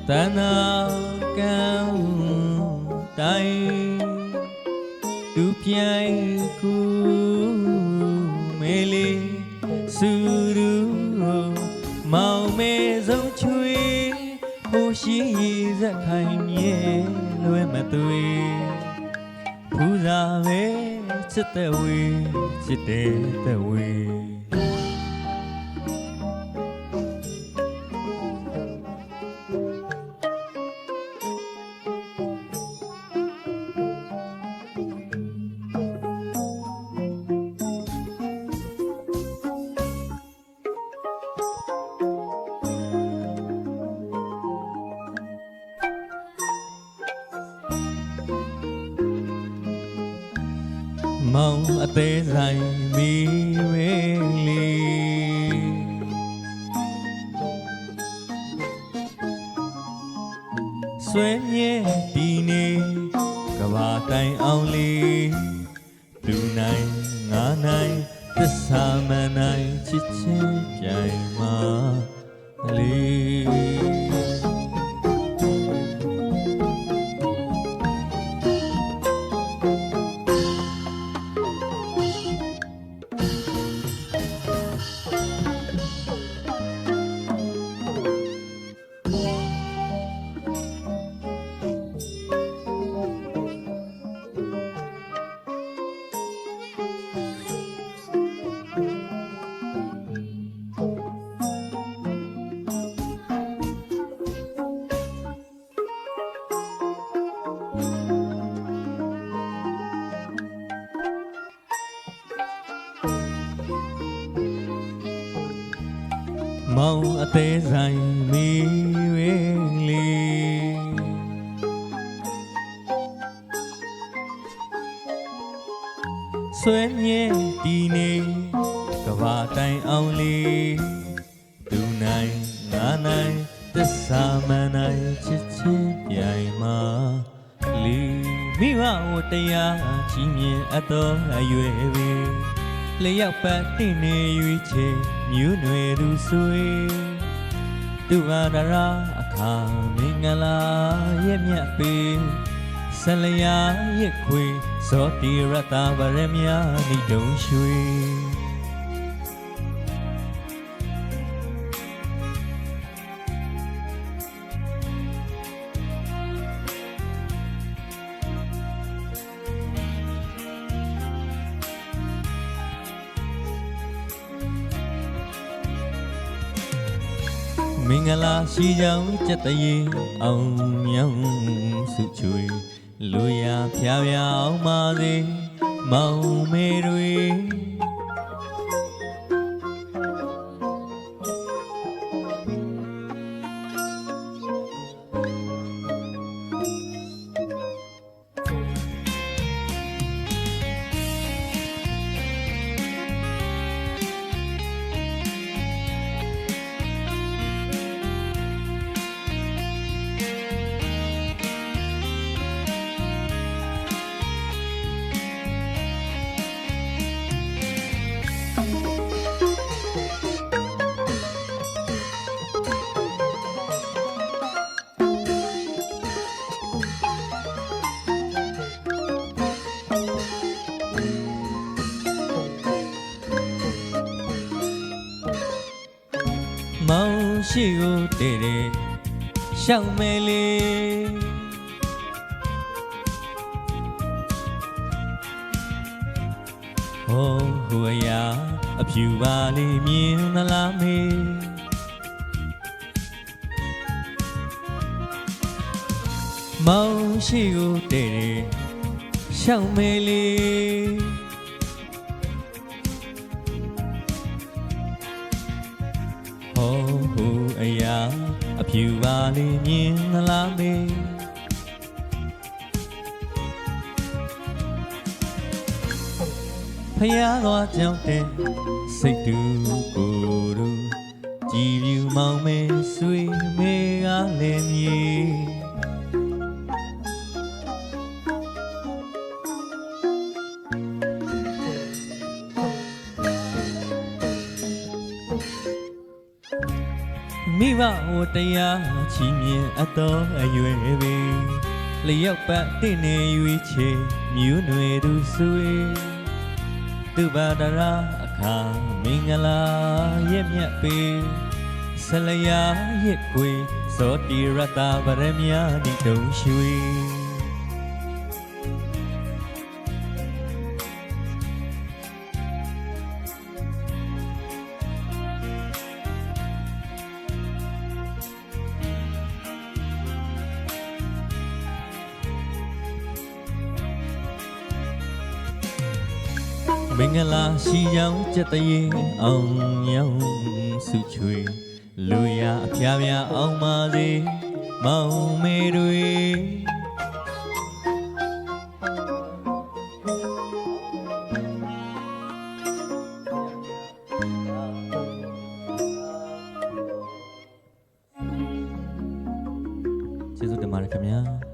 တဏ္ဍာကံတိုင်းသူပြိုင်ကူမေလေးစုရူမောင်မဲဆုံးချွေဟိုရှိဇက်ခိုင်မြဲလွယ်မသွေဖူးစာပဲချစ်တဲ့ဝေချစ်တဲ့ဝေမောင်အသေးဆိုင်မီဝေးလေးဆွေမြဲဒီနေကဘာတိုင်အောင်လေးလူနိုင်ငါနိုင်သစ္စာမနိုင်ချစ်ချင်းပြိုင်မှာလေးမောင်အသေးဆိုင်မီဝေးလေးဆွေမြဲဒီနေကဘာတိုင်အောင်လေးသူနိုင်ငါနိုင်သစ္စာမနိုင်ချစ်ချင်းပြိုင်မှာလေးမိဘဝတရားကြီးမြင်အပ်တော်အရွယ်ပဲလျောက်ပတ်တင်နေရွေးချယ်မြို့နွယ်သူဆွေသူဟာဒရာအခါမင်္ဂလာရဲ့မြတ်ပေဆလျာရဲ့ခွေဇောတိရတဗရမြာနိတုံရွှေမင်္ဂလာရှိကြောင်းကြက်တရေအောင်မြောင်းစုချွေလူရဖျားဖျားအောင်ပါစေမောင်မေတွေမောင်ရှိကိုတည်တယ်ရှောက်မဲလေးဟိုဟိုအရာအဖြူပါလေးမြင်မလားမေမောင်ရှိကိုတည်တယ်ရှောက်မဲလေးအရာအဖြူပါလေးမြင်မလားမေဖယားတော်ကြောင့်တဲ့စိတ်တူကိုယ်တို့ကြည်ပြူမောင်မဲဆွေမေကလည်းမြေ မိဘဝတရားချီးမြှင့်အပ်သောအရွယ်ပေလျောက်ပတ်တဲ့နေရွေးချယ်မြို့နွယ်သူဆွေသူဘာဒရာအခါမင်္ဂလာရဲ့မြတ်ပေဆလျာရဲ့ခွေစောတိရတဗရမယာနိတုံရွှေမင်္ဂလာရှိကြောင်းကြက်တရေအောင်ရောင်စုချွေလူရအဖျားဖျားအောင်ပါစေမောင်မေတွေကျေးဇူးတင်ပါတယ်ခင်ဗျာ